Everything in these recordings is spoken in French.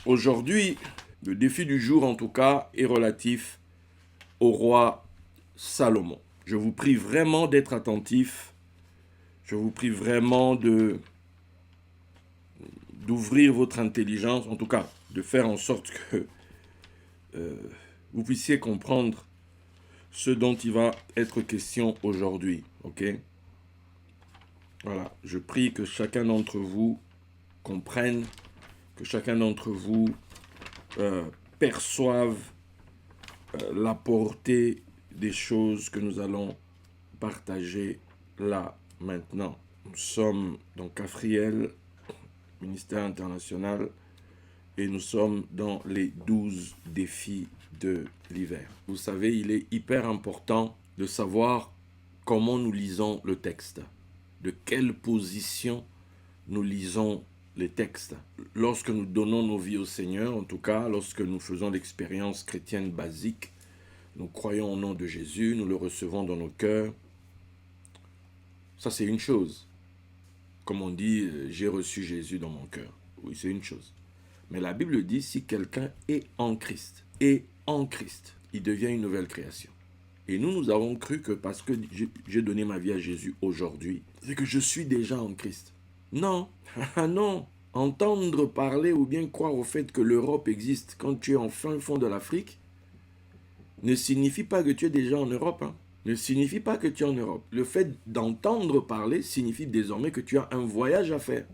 Aujourd'hui, le défi du jour en tout cas est relatif au roi Salomon. Je vous prie vraiment d'être attentif. Je vous prie vraiment d'ouvrir votre intelligence, en tout cas de faire en sorte que vous puissiez comprendre ce dont il va être question aujourd'hui. Ok? Voilà. Je prie que chacun d'entre vous comprenne, que chacun d'entre vous perçoive la portée des choses que nous allons partager là maintenant. Nous sommes dans Cafriel, ministère international, et nous sommes dans les 12 défis de l'hiver. Vous savez, il est hyper important de savoir comment nous lisons le texte, de quelle position nous lisons les textes. Lorsque nous donnons nos vies au Seigneur, en tout cas, lorsque nous faisons l'expérience chrétienne basique, nous croyons au nom de Jésus, nous le recevons dans nos cœurs. Ça, c'est une chose. Comme on dit, j'ai reçu Jésus dans mon cœur. Oui, c'est une chose. Mais la Bible dit, si quelqu'un est en Christ, il devient une nouvelle création. Et nous avons cru que parce que j'ai donné ma vie à Jésus aujourd'hui, c'est que je suis déjà en Christ. Non, non. Entendre parler ou bien croire au fait que l'Europe existe quand tu es en fin fond de l'Afrique ne signifie pas que tu es déjà en Europe. Ne signifie pas que tu es en Europe. Le fait d'entendre parler signifie désormais que tu as un voyage à faire.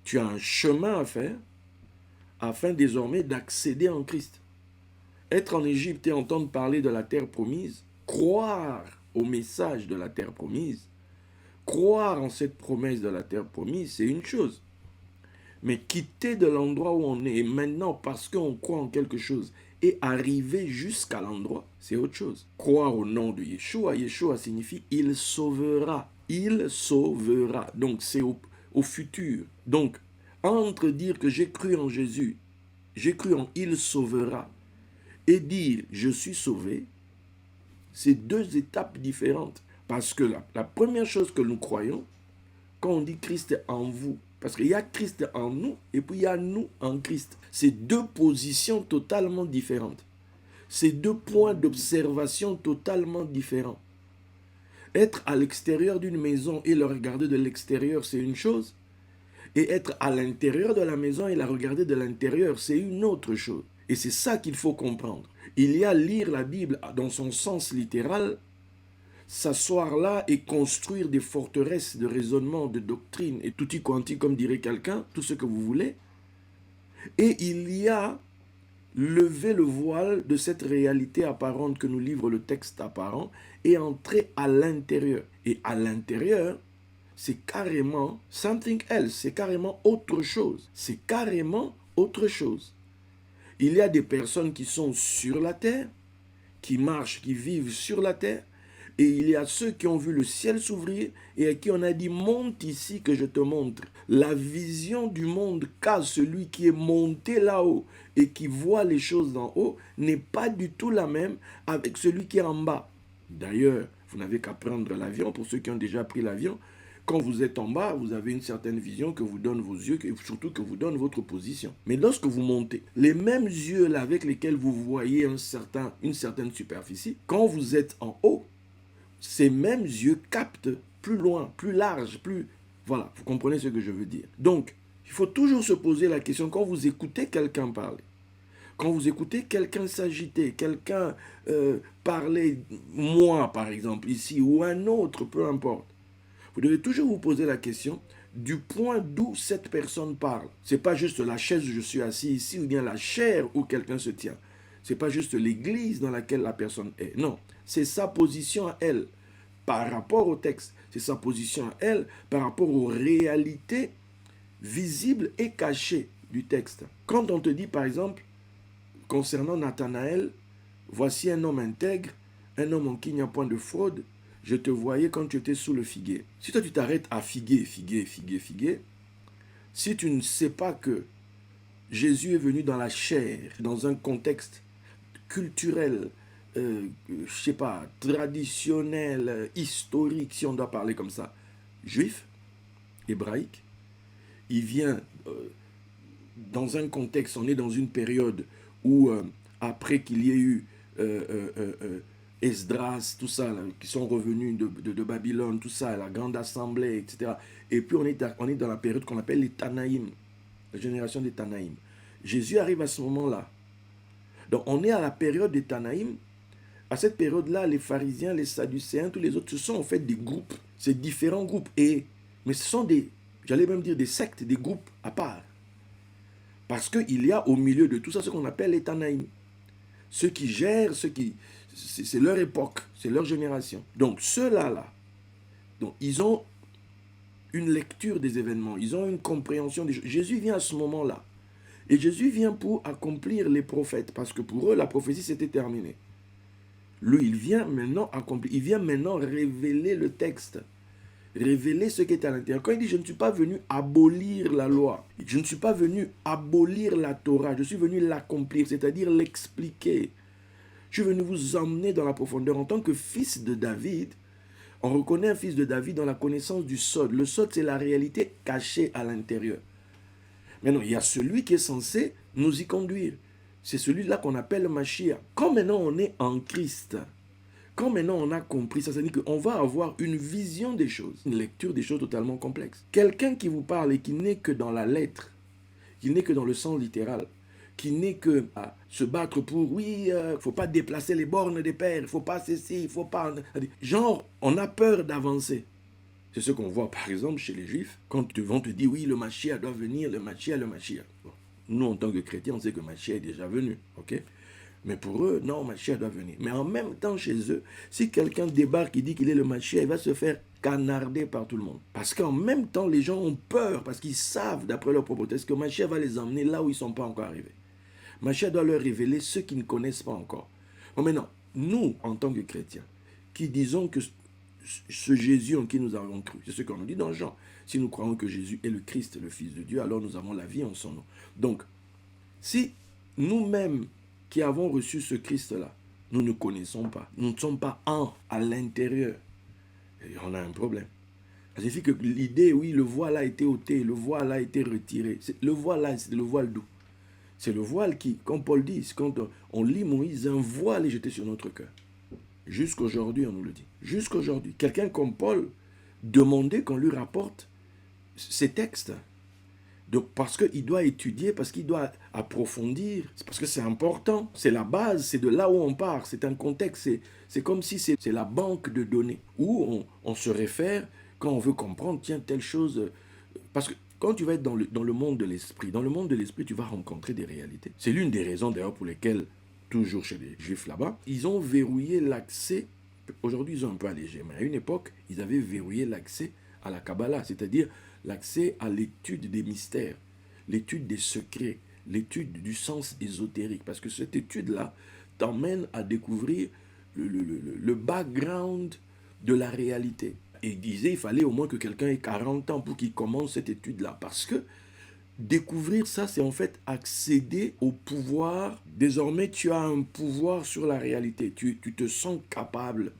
Tu as un chemin à faire afin désormais d'accéder en Christ. Être en Égypte et entendre parler de la terre promise, croire au message de la terre promise, croire en cette promesse de la terre promise, c'est une chose. Mais quitter de l'endroit où on est et maintenant parce qu'on croit en quelque chose et arriver jusqu'à l'endroit, c'est autre chose. Croire au nom de Yeshua, Yeshua signifie il sauvera. Il sauvera. Donc c'est au futur. Donc, entre dire que j'ai cru en Jésus, j'ai cru en il sauvera, et dire je suis sauvé, c'est deux étapes différentes. Parce que la première chose que nous croyons, quand on dit Christ est en vous, parce qu'il y a Christ en nous et puis il y a nous en Christ. C'est deux positions totalement différentes. C'est deux points d'observation totalement différents. Être à l'extérieur d'une maison et le regarder de l'extérieur, c'est une chose. Et être à l'intérieur de la maison et la regarder de l'intérieur, c'est une autre chose. Et c'est ça qu'il faut comprendre. Il y a lire la Bible dans son sens littéral, s'asseoir là et construire des forteresses de raisonnement, de doctrine et tutti quanti, comme dirait quelqu'un, tout ce que vous voulez. Et il y a lever le voile de cette réalité apparente que nous livre le texte apparent et entrer à l'intérieur. Et à l'intérieur, c'est carrément something else, c'est carrément autre chose. C'est carrément autre chose. Il y a des personnes qui sont sur la terre, qui marchent, qui vivent sur la terre, et il y a ceux qui ont vu le ciel s'ouvrir et à qui on a dit monte ici que je te montre. La vision du monde qu'a celui qui est monté là-haut et qui voit les choses d'en haut n'est pas du tout la même avec celui qui est en bas. D'ailleurs, vous n'avez qu'à prendre l'avion. Pour ceux qui ont déjà pris l'avion, quand vous êtes en bas, vous avez une certaine vision que vous donnent vos yeux et surtout que vous donne votre position. Mais lorsque vous montez, les mêmes yeux là avec lesquels vous voyez une certaine superficie, quand vous êtes en haut, ces mêmes yeux captent plus loin, plus large, plus... Voilà, vous comprenez ce que je veux dire. Donc, il faut toujours se poser la question, quand vous écoutez quelqu'un parler, quand vous écoutez quelqu'un s'agiter, quelqu'un parler, moi par exemple, ici, ou un autre, peu importe, vous devez toujours vous poser la question du point d'où cette personne parle. Ce n'est pas juste la chaise où je suis assis ici, ou bien la chair où quelqu'un se tient. Ce n'est pas juste l'église dans laquelle la personne est. Non, c'est sa position à elle par rapport au texte. C'est sa position à elle par rapport aux réalités visibles et cachées du texte. Quand on te dit par exemple, concernant Nathanaël, voici un homme intègre, un homme en qui il n'y a point de fraude, je te voyais quand tu étais sous le figuier. Si toi tu t'arrêtes à figuer, si tu ne sais pas que Jésus est venu dans la chair, dans un contexte culturel, je sais pas, traditionnel, historique, si on doit parler comme ça, juif, hébraïque, il vient dans un contexte, on est dans une période où, après qu'il y ait eu Esdras, tout ça, là, qui sont revenus de Babylone, tout ça, la grande assemblée, etc. Et puis on est dans la période qu'on appelle les Tanaïm, la génération des Tanaïm. Jésus arrive à ce moment-là. Donc on est à la période des Tanaïm. À cette période-là, les pharisiens, les sadducéens, tous les autres, ce sont en fait des groupes, c'est différents groupes. Mais ce sont des, j'allais même dire des sectes, des groupes à part. Parce qu'il y a au milieu de tout ça ce qu'on appelle les Tanaïm. Ceux qui gèrent, c'est leur époque, c'est leur génération. Donc ceux-là, donc, ils ont une lecture des événements, ils ont une compréhension des choses. Jésus vient à ce moment-là. Et Jésus vient pour accomplir les prophètes, parce que pour eux, la prophétie s'était terminée. Lui, il vient maintenant accomplir, il vient maintenant révéler le texte, révéler ce qui est à l'intérieur. Quand il dit, je ne suis pas venu abolir la loi, je ne suis pas venu abolir la Torah, je suis venu l'accomplir, c'est-à-dire l'expliquer. Je suis venu vous emmener dans la profondeur. En tant que fils de David, on reconnaît un fils de David dans la connaissance du sod. Le sod, c'est la réalité cachée à l'intérieur. Maintenant, il y a celui qui est censé nous y conduire. C'est celui-là qu'on appelle le Mashiach. Quand maintenant on est en Christ, quand maintenant on a compris ça, ça veut dire qu'on va avoir une vision des choses, une lecture des choses totalement complexes. Quelqu'un qui vous parle et qui n'est que dans la lettre, qui n'est que dans le sens littéral, qui n'est que à se battre pour, oui, il ne faut pas déplacer les bornes des pères, il ne faut pas ceci, il ne faut pas... Genre, on a peur d'avancer. C'est ce qu'on voit par exemple chez les Juifs, quand ils vont te dire, oui, le Mashiach doit venir, le Mashiach. Bon. Nous, en tant que chrétiens, on sait que Mashiach est déjà venu, ok? Mais pour eux, non, Mashiach doit venir. Mais en même temps, chez eux, si quelqu'un débarque et dit qu'il est le Mashiach, il va se faire canarder par tout le monde. Parce qu'en même temps, les gens ont peur, parce qu'ils savent, d'après leur propre texte, que Mashiach va les emmener là où ils ne sont pas encore arrivés. Mashiach doit leur révéler ce qu'ils ne connaissent pas encore. Bon, maintenant, nous, en tant que chrétiens, qui disons que ce Jésus en qui nous avons cru, c'est ce qu'on nous dit dans Jean. Si nous croyons que Jésus est le Christ, le Fils de Dieu, alors nous avons la vie en son nom. Donc, si nous-mêmes qui avons reçu ce Christ-là, nous ne connaissons pas, nous ne sommes pas à l'intérieur, on a un problème. Ça signifie que l'idée, oui, le voile a été ôté, le voile a été retiré. Le voile là, c'est le voile d'où? C'est le voile qui, comme Paul dit, quand on lit Moïse, un voile est jeté sur notre cœur. Jusqu'aujourd'hui, on nous le dit. Jusqu'aujourd'hui. Quelqu'un comme Paul demandait qu'on lui rapporte ces textes. Donc, parce qu'il doit étudier, parce qu'il doit approfondir, parce que c'est important. C'est la base, c'est de là où on part. C'est un contexte, c'est comme si c'est la banque de données où on se réfère quand on veut comprendre, tiens, telle chose. Parce que quand tu vas être dans le monde de l'esprit, tu vas rencontrer des réalités. C'est l'une des raisons d'ailleurs pour lesquelles, toujours chez les Juifs là-bas, ils ont verrouillé l'accès. Aujourd'hui, ils ont un peu allégé, mais à une époque, ils avaient verrouillé l'accès à la Kabbalah, c'est-à-dire l'accès à l'étude des mystères, l'étude des secrets, l'étude du sens ésotérique. Parce que cette étude-là t'emmène à découvrir le background de la réalité. Et il disait qu'il fallait au moins que quelqu'un ait 40 ans pour qu'il commence cette étude-là. Parce que découvrir ça, c'est en fait accéder au pouvoir. Désormais, tu as un pouvoir sur la réalité. Tu te sens capable.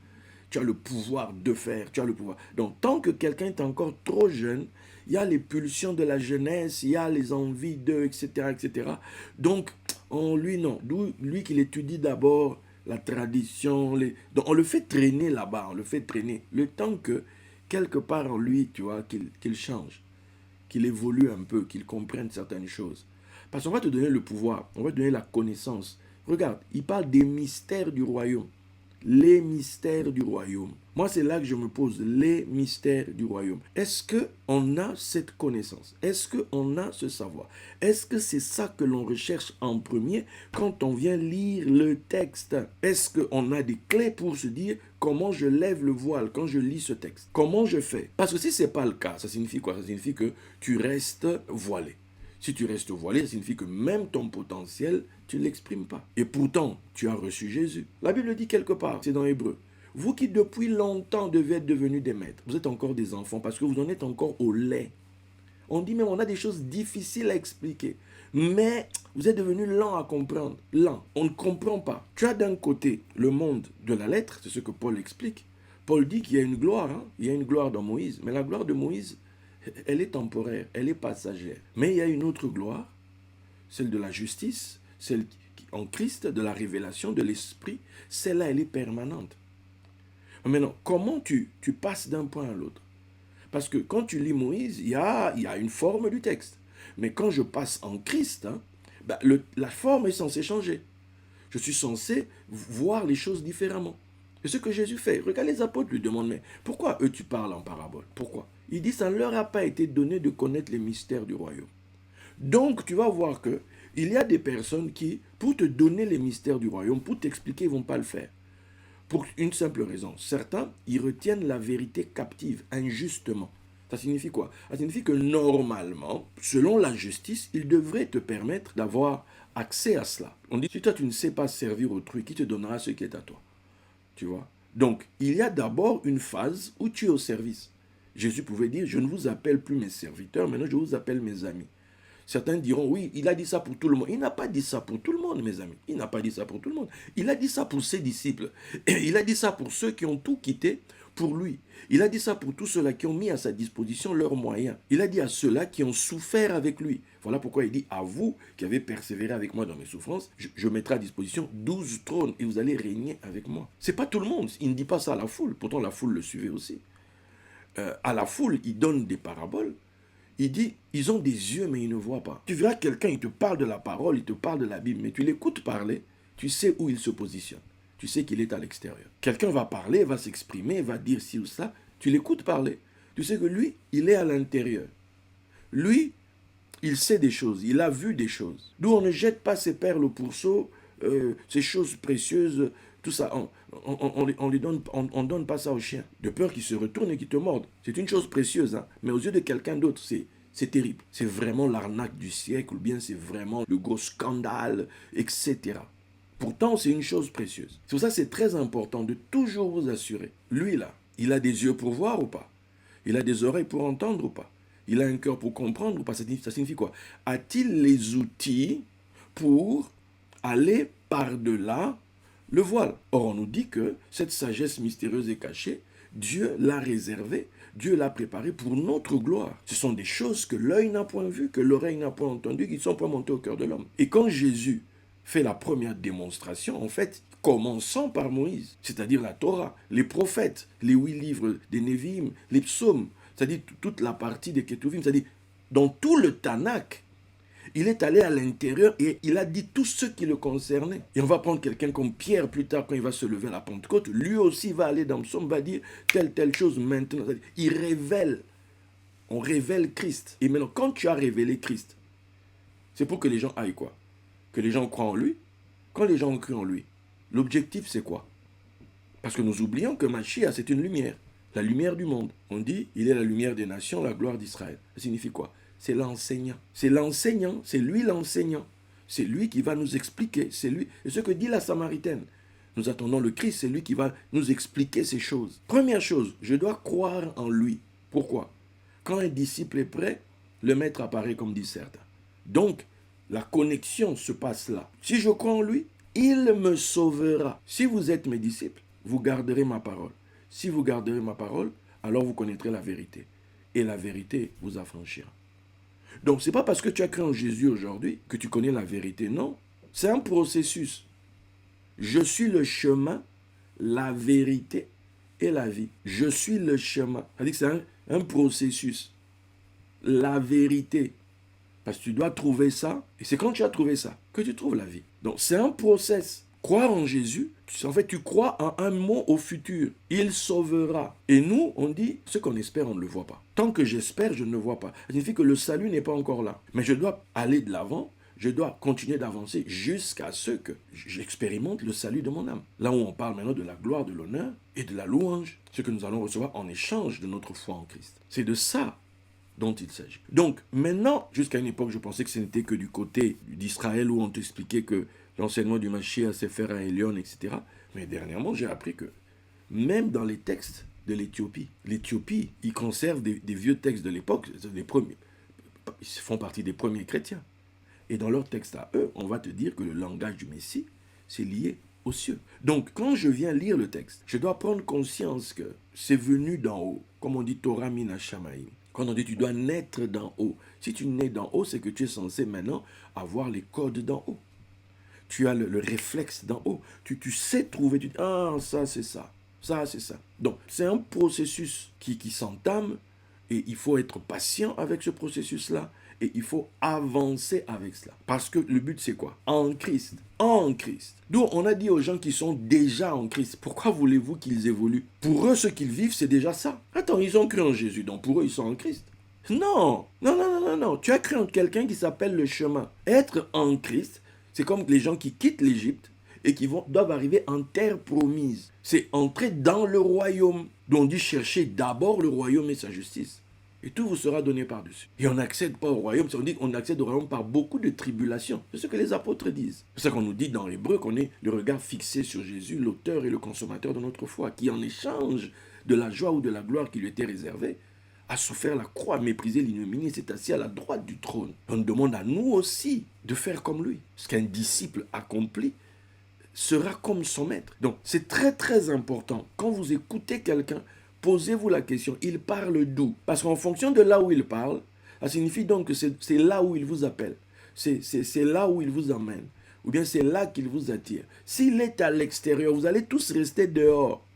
Tu as le pouvoir de faire. Tu as le pouvoir. Donc, tant que quelqu'un est encore trop jeune, il y a les pulsions de la jeunesse, il y a les envies d'eux, etc., etc. Donc, lui, non. Lui qu'il étudie d'abord la tradition. Donc, on le fait traîner là-bas. On le fait traîner. Le temps que, quelque part en lui, tu vois, qu'il change, qu'il évolue un peu, qu'il comprenne certaines choses. Parce qu'on va te donner le pouvoir, on va te donner la connaissance. Regarde, il parle des mystères du royaume. Les mystères du royaume. Moi, c'est là que je me pose, les mystères du royaume. Est-ce qu'on a cette connaissance? Est-ce qu'on a ce savoir? Est-ce que c'est ça que l'on recherche en premier quand on vient lire le texte? Est-ce qu'on a des clés pour se dire comment je lève le voile quand je lis ce texte? Comment je fais? Parce que si ce n'est pas le cas, ça signifie quoi? Ça signifie que tu restes voilé. Si tu restes voilé, ça signifie que même ton potentiel, tu ne l'exprimes pas. Et pourtant, tu as reçu Jésus. La Bible dit quelque part, c'est dans Hébreu. Vous qui depuis longtemps devez être devenus des maîtres, vous êtes encore des enfants parce que vous en êtes encore au lait. On dit même, on a des choses difficiles à expliquer. Mais vous êtes devenus lents à comprendre. Lents. On ne comprend pas. Tu as d'un côté le monde de la lettre, c'est ce que Paul explique. Paul dit qu'il y a une gloire. Il y a une gloire dans Moïse. Mais la gloire de Moïse, elle est temporaire, elle est passagère. Mais il y a une autre gloire celle de la justice, celle en Christ, de la révélation, de l'esprit, celle-là, elle est permanente. Maintenant, comment tu passes d'un point à l'autre? Parce que quand tu lis Moïse, il y a une forme du texte. Mais quand je passe en Christ, la forme est censée changer. Je suis censé voir les choses différemment. C'est ce que Jésus fait. Regarde, les apôtres lui demandent, mais pourquoi eux tu parles en parabole? Pourquoi? Il dit, ça ne leur a pas été donné de connaître les mystères du royaume. Donc, tu vas voir que il y a des personnes qui, pour te donner les mystères du royaume, pour t'expliquer, ils ne vont pas le faire. Pour une simple raison. Certains, ils retiennent la vérité captive, injustement. Ça signifie quoi? Ça signifie que normalement, selon la justice, il devrait te permettre d'avoir accès à cela. On dit, si toi tu ne sais pas servir autrui, qui te donnera ce qui est à toi? Tu vois? Donc, il y a d'abord une phase où tu es au service. Jésus pouvait dire, je ne vous appelle plus mes serviteurs, maintenant je vous appelle mes amis. Certains diront, oui, il a dit ça pour tout le monde. Il n'a pas dit ça pour tout le monde, mes amis. Il n'a pas dit ça pour tout le monde. Il a dit ça pour ses disciples. Et il a dit ça pour ceux qui ont tout quitté pour lui. Il a dit ça pour tous ceux-là qui ont mis à sa disposition leurs moyens. Il a dit à ceux-là qui ont souffert avec lui. Voilà pourquoi il dit, à vous qui avez persévéré avec moi dans mes souffrances, je mettrai à disposition 12 trônes et vous allez régner avec moi. C'est pas tout le monde. Il ne dit pas ça à la foule. Pourtant, la foule le suivait aussi. À la foule, il donne des paraboles. Il dit, ils ont des yeux mais ils ne voient pas. Tu verras quelqu'un, il te parle de la parole, il te parle de la Bible, mais tu l'écoutes parler, tu sais où il se positionne. Tu sais qu'il est à l'extérieur. Quelqu'un va parler, va s'exprimer, va dire ci ou ça, tu l'écoutes parler. Tu sais que lui, il est à l'intérieur. Lui, il sait des choses, il a vu des choses. D'où on ne jette pas ses perles au pourceau, ces choses précieuses, tout ça, on donne pas ça aux chiens, de peur qu'ils se retournent et qu'ils te mordent. C'est une chose précieuse, hein, mais aux yeux de quelqu'un d'autre, c'est terrible. C'est vraiment l'arnaque du siècle, ou bien c'est vraiment le gros scandale, etc. Pourtant, c'est une chose précieuse. C'est pour ça que c'est très important de toujours vous assurer. Lui, là, il a des yeux pour voir ou pas? Il a des oreilles pour entendre ou pas? Il a un cœur pour comprendre ou pas? Ça signifie quoi? A-t-il les outils pour aller par-delà le voile? Or, on nous dit que cette sagesse mystérieuse et cachée, Dieu l'a réservée, Dieu l'a préparée pour notre gloire. Ce sont des choses que l'œil n'a point vues, que l'oreille n'a point entendues, qui ne sont pas montées au cœur de l'homme. Et quand Jésus fait la première démonstration, en fait, commençant par Moïse, c'est-à-dire la Torah, les prophètes, les 8 livres des Névi'im, les psaumes, c'est-à-dire toute la partie des Ketuvim, c'est-à-dire dans tout le Tanakh, il est allé à l'intérieur et il a dit tout ce qui le concernait. Et on va prendre quelqu'un comme Pierre plus tard quand il va se lever à la Pentecôte. Lui aussi va aller dans le psaume, va dire telle chose maintenant. Il révèle. On révèle Christ. Et maintenant, quand tu as révélé Christ, c'est pour que les gens aillent quoi? Que les gens croient en lui. Quand les gens ont cru en lui, l'objectif c'est quoi? Parce que nous oublions que Mashiach c'est une lumière. La lumière du monde. On dit, il est la lumière des nations, la gloire d'Israël. Ça signifie quoi? C'est l'enseignant. C'est l'enseignant, c'est lui l'enseignant. C'est lui qui va nous expliquer. C'est lui. Et ce que dit la Samaritaine. Nous attendons le Christ, c'est lui qui va nous expliquer ces choses. Première chose, je dois croire en lui. Pourquoi? Quand un disciple est prêt, le maître apparaît comme dit certains. Donc, la connexion se passe là. Si je crois en lui, il me sauvera. Si vous êtes mes disciples, vous garderez ma parole. Si vous garderez ma parole, alors vous connaîtrez la vérité. Et la vérité vous affranchira. Donc, ce n'est pas parce que tu as cru en Jésus aujourd'hui que tu connais la vérité. Non, c'est un processus. Je suis le chemin, la vérité et la vie. Je suis le chemin. C'est-à-dire que c'est un processus. La vérité. Parce que tu dois trouver ça. Et c'est quand tu as trouvé ça que tu trouves la vie. Donc, c'est un process. Croire en Jésus, en fait, tu crois en un mot au futur. Il sauvera. Et nous, on dit, ce qu'on espère, on ne le voit pas. Tant que j'espère, je ne le vois pas. Ça signifie que le salut n'est pas encore là. Mais je dois aller de l'avant. Je dois continuer d'avancer jusqu'à ce que j'expérimente le salut de mon âme. Là où on parle maintenant de la gloire, de l'honneur et de la louange. Ce que nous allons recevoir en échange de notre foi en Christ. C'est de ça dont il s'agit. Donc, maintenant, jusqu'à une époque, je pensais que ce n'était que du côté d'Israël où on t'expliquait que l'enseignement du Mashiach, c'est faire un Elion, etc. Mais dernièrement, j'ai appris que même dans les textes de l'Éthiopie, ils conservent des vieux textes de l'époque, ils font partie des premiers chrétiens. Et dans leurs textes à eux, on va te dire que le langage du Messie, c'est lié aux cieux. Donc, quand je viens lire le texte, je dois prendre conscience que c'est venu d'en haut, comme on dit Torah mina Shamaim. Quand on dit tu dois naître d'en haut, si tu nais d'en haut, c'est que tu es censé maintenant avoir les codes d'en haut. Tu as le réflexe d'en haut. Tu sais trouver, tu dis, ah, ça c'est ça, ça c'est ça. Donc, c'est un processus qui s'entame et il faut être patient avec ce processus-là et il faut avancer avec cela. Parce que le but c'est quoi? En Christ. En Christ. D'où on a dit aux gens qui sont déjà en Christ, pourquoi voulez-vous qu'ils évoluent? Pour eux, ce qu'ils vivent, c'est déjà ça. Attends, ils ont cru en Jésus, donc pour eux, ils sont en Christ. Non, non, non, non, non, non. Tu as cru en quelqu'un qui s'appelle le chemin. Être en Christ, c'est comme les gens qui quittent l'Égypte et qui doivent arriver en terre promise. C'est entrer dans le royaume. Donc on dit chercher d'abord le royaume et sa justice. Et tout vous sera donné par-dessus. Et on n'accède pas au royaume, on dit qu'on accède au royaume par beaucoup de tribulations. C'est ce que les apôtres disent. C'est ça qu'on nous dit dans l'hébreu, qu'on ait le regard fixé sur Jésus, l'auteur et le consommateur de notre foi, qui en échange de la joie ou de la gloire qui lui était réservée, a souffert la croix, méprisé l'ignominie et s'est assis à la droite du trône. On demande à nous aussi de faire comme lui. Ce qu'un disciple accomplit sera comme son maître. Donc c'est très très important. Quand vous écoutez quelqu'un, posez-vous la question, il parle d'où? Parce qu'en fonction de là où il parle, ça signifie donc que c'est là où il vous appelle. C'est là où il vous emmène. Ou bien c'est là qu'il vous attire. S'il est à l'extérieur, vous allez tous rester dehors.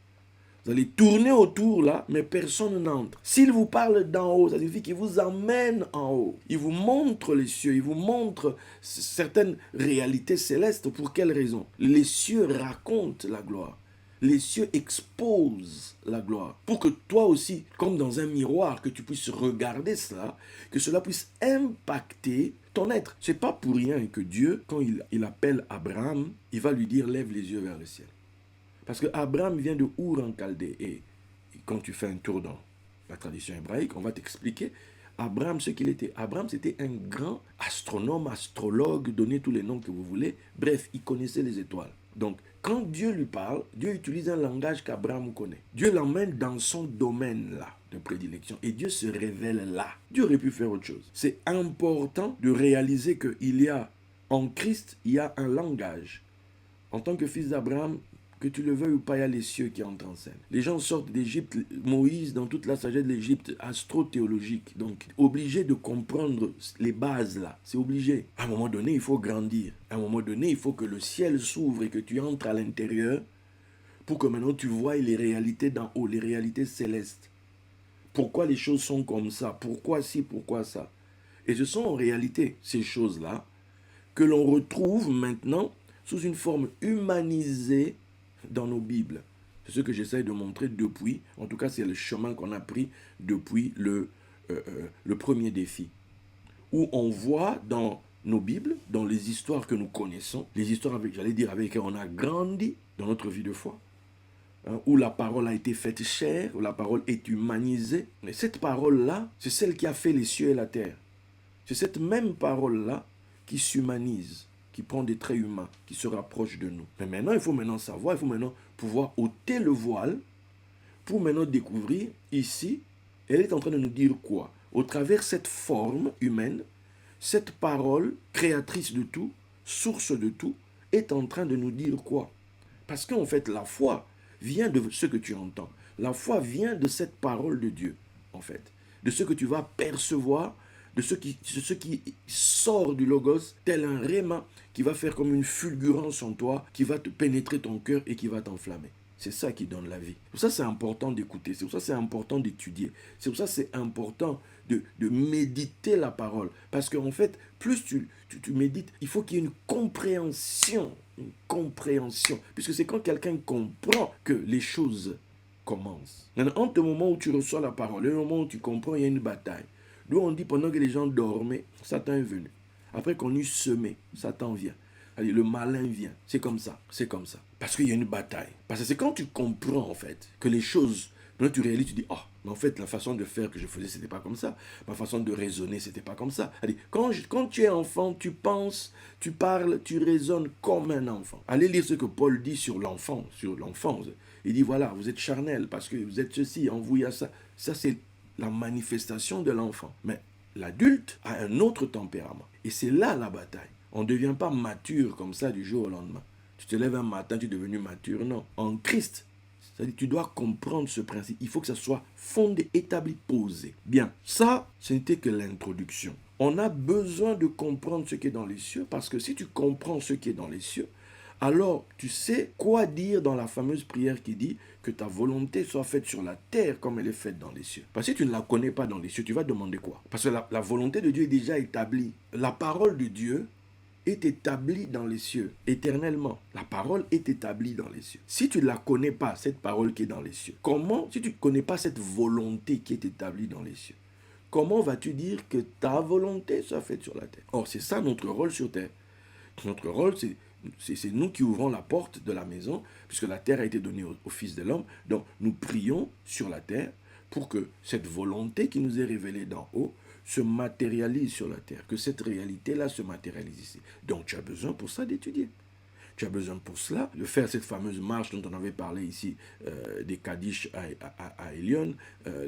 Vous allez tourner autour là, mais personne n'entre. S'il vous parle d'en haut, ça signifie qu'il vous emmène en haut. Il vous montre les cieux, il vous montre certaines réalités célestes. Pour quelle raison? Les cieux racontent la gloire. Les cieux exposent la gloire. Pour que toi aussi, comme dans un miroir, que tu puisses regarder cela, que cela puisse impacter ton être. C'est pas pour rien que Dieu, quand il appelle Abraham, il va lui dire lève les yeux vers le ciel. Parce que Abraham vient de Our en Chaldée. Et quand tu fais un tour dans la tradition hébraïque, on va t'expliquer Abraham ce qu'il était. Abraham, c'était un grand astronome, astrologue, donnez tous les noms que vous voulez. Bref, il connaissait les étoiles. Donc, quand Dieu lui parle, Dieu utilise un langage qu'Abraham connaît. Dieu l'emmène dans son domaine là de prédilection et Dieu se révèle là. Dieu aurait pu faire autre chose. C'est important de réaliser qu'il y a en Christ, il y a un langage. En tant que fils d'Abraham, que tu le veuilles ou pas, il y a les cieux qui entrent en scène. Les gens sortent d'Égypte, Moïse, dans toute la sagesse de l'Égypte, astro-théologique, donc obligé de comprendre les bases là, c'est obligé. À un moment donné, il faut grandir. À un moment donné, il faut que le ciel s'ouvre et que tu entres à l'intérieur pour que maintenant tu vois les réalités d'en haut, les réalités célestes. Pourquoi les choses sont comme ça? Pourquoi ci, pourquoi ça? Et ce sont en réalité ces choses-là que l'on retrouve maintenant sous une forme humanisée dans nos Bibles. C'est ce que j'essaie de montrer depuis, en tout cas c'est le chemin qu'on a pris depuis le premier défi. Où on voit dans nos Bibles, dans les histoires que nous connaissons, les histoires avec lesquelles on a grandi dans notre vie de foi, hein, où la parole a été faite chair, où la parole est humanisée. Mais cette parole-là, c'est celle qui a fait les cieux et la terre. C'est cette même parole-là qui s'humanise, qui prend des traits humains, qui se rapproche de nous. Mais maintenant, il faut maintenant savoir, il faut maintenant pouvoir ôter le voile pour maintenant découvrir ici, elle est en train de nous dire quoi? Au travers cette forme humaine, cette parole créatrice de tout, source de tout, est en train de nous dire quoi? Parce qu'en fait, la foi vient de ce que tu entends. La foi vient de cette parole de Dieu, en fait. De ce que tu vas percevoir, de ce qui sort du logos, tel un réma qui va faire comme une fulgurance en toi, qui va te pénétrer ton cœur et qui va t'enflammer. C'est ça qui donne la vie. C'est pour ça que c'est important d'écouter, c'est pour ça que c'est important d'étudier, c'est pour ça que c'est important de méditer la parole. Parce qu'en fait, plus tu médites, il faut qu'il y ait une compréhension, puisque c'est quand quelqu'un comprend que les choses commencent. Entre le moment où tu reçois la parole et le moment où tu comprends, il y a une bataille. D'où on dit pendant que les gens dormaient, Satan est venu. Après qu'on eut semé, Satan vient. Allez, le malin vient. C'est comme ça. Parce qu'il y a une bataille. Parce que c'est quand tu comprends en fait que les choses, maintenant tu réalises, tu dis, oh, mais en fait la façon de faire que je faisais, c'était pas comme ça. Ma façon de raisonner, c'était pas comme ça. Allez, quand tu es enfant, tu penses, tu parles, tu raisonnes comme un enfant. Allez lire ce que Paul dit sur l'enfance. Il dit, voilà, vous êtes charnel parce que vous êtes ceci, en vous il y a ça. Ça c'est la manifestation de l'enfant. Mais l'adulte a un autre tempérament. Et c'est là la bataille. On ne devient pas mature comme ça du jour au lendemain. Tu te lèves un matin, tu es devenu mature. Non. En Christ, C'est-à-dire tu dois comprendre ce principe. Il faut que ça soit fondé, établi, posé. Bien, ça, ce n'était que l'introduction. On a besoin de comprendre ce qui est dans les cieux, parce que si tu comprends ce qui est dans les cieux, alors tu sais quoi dire dans la fameuse prière qui dit que ta volonté soit faite sur la terre comme elle est faite dans les cieux. Parce que si tu ne la connais pas dans les cieux, tu vas demander quoi? Parce que la volonté de Dieu est déjà établie. La parole de Dieu est établie dans les cieux, éternellement. La parole est établie dans les cieux. Si tu ne la connais pas, cette parole qui est dans les cieux, comment, si tu ne connais pas cette volonté qui est établie dans les cieux, comment vas-tu dire que ta volonté soit faite sur la terre? Or, c'est ça notre rôle sur terre. Notre rôle, c'est nous qui ouvrons la porte de la maison, puisque la terre a été donnée au Fils de l'homme. Donc, nous prions sur la terre pour que cette volonté qui nous est révélée d'en haut se matérialise sur la terre, que cette réalité-là se matérialise ici. Donc, tu as besoin pour ça d'étudier. Tu as besoin pour cela de faire cette fameuse marche dont on avait parlé ici, des Kaddish à Elion,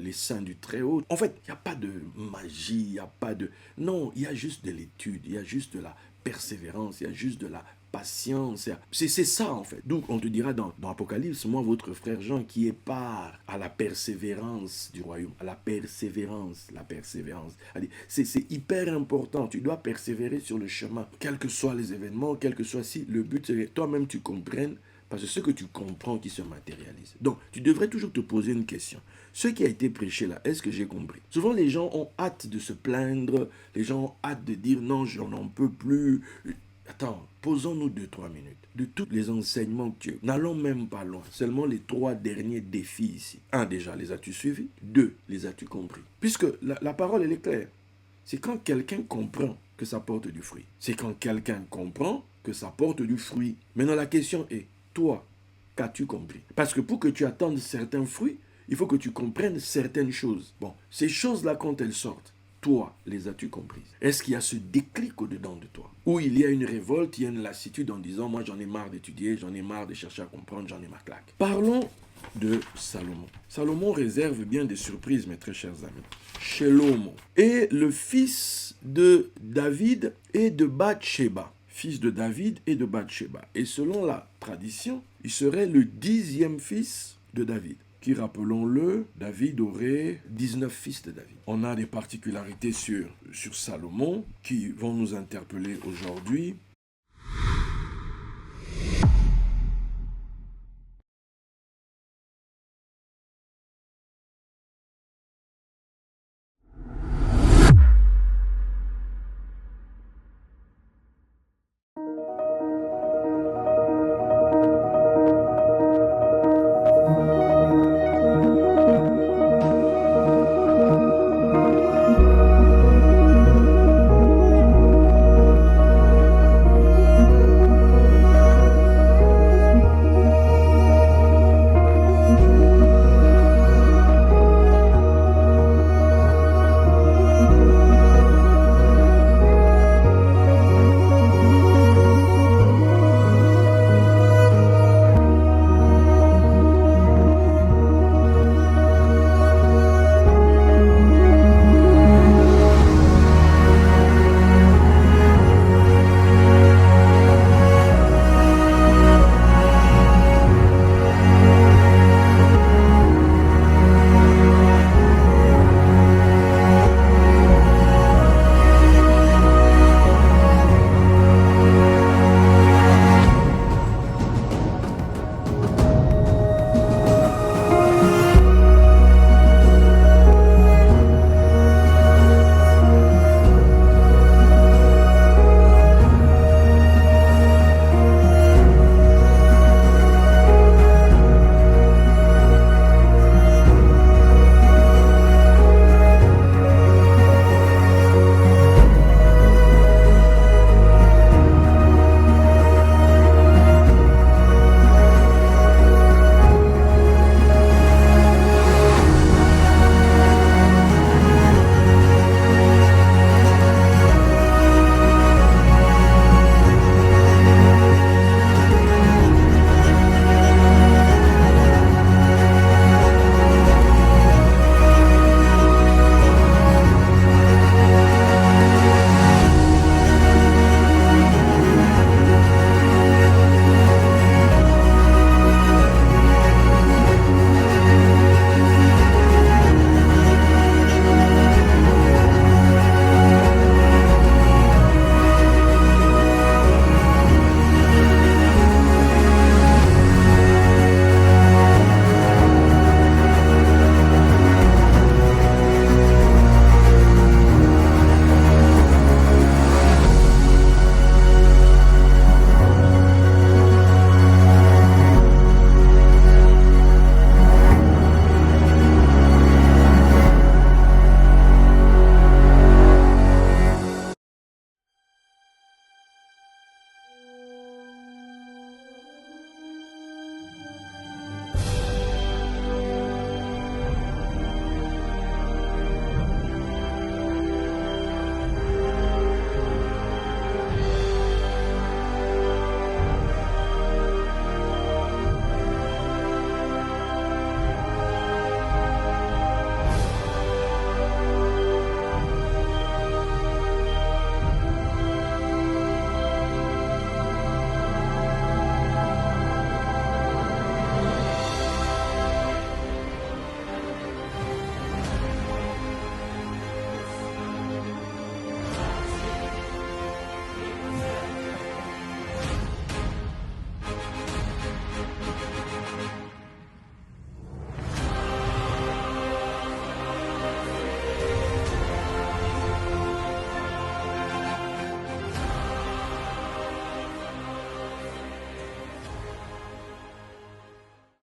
les saints du Très-Haut. En fait, il n'y a pas de magie, il n'y a pas de... Non, il y a juste de l'étude, il y a juste de la persévérance, il y a juste de la patience. C'est ça en fait. Donc on te dira dans Apocalypse, moi votre frère Jean qui est part à la persévérance du royaume, à la persévérance. C'est hyper important. Tu dois persévérer sur le chemin, quels que soient les événements, quel que soit si le but c'est que toi-même tu comprennes. Parce que ce que tu comprends qui se matérialise. Donc, tu devrais toujours te poser une question. Ce qui a été prêché là, est-ce que j'ai compris? Souvent, les gens ont hâte de se plaindre. Les gens ont hâte de dire non, je n'en peux plus. Attends, posons-nous 2-3 minutes. De tous les enseignements que tu as, n'allons même pas loin. Seulement les 3 derniers défis ici. 1, déjà, les as-tu suivis? 2, les as-tu compris? Puisque la parole, elle est claire. C'est quand quelqu'un comprend que ça porte du fruit. C'est quand quelqu'un comprend que ça porte du fruit. Maintenant, la question est, toi, qu'as-tu compris? Parce que pour que tu attendes certains fruits, il faut que tu comprennes certaines choses. Bon, ces choses-là, quand elles sortent, toi, les as-tu comprises? Est-ce qu'il y a ce déclic au-dedans de toi? Ou il y a une révolte, il y a une lassitude en disant, moi j'en ai marre d'étudier, j'en ai marre de chercher à comprendre, j'en ai ma claque. Parlons de Salomon. Salomon réserve bien des surprises, mes très chers amis. Shelomo est le fils de David et de Bathsheba. Fils de David et de Bathsheba. Et selon la tradition, il serait le 10e fils de David. Qui, rappelons-le, David aurait 19 fils de David. On a des particularités sur Salomon qui vont nous interpeller aujourd'hui.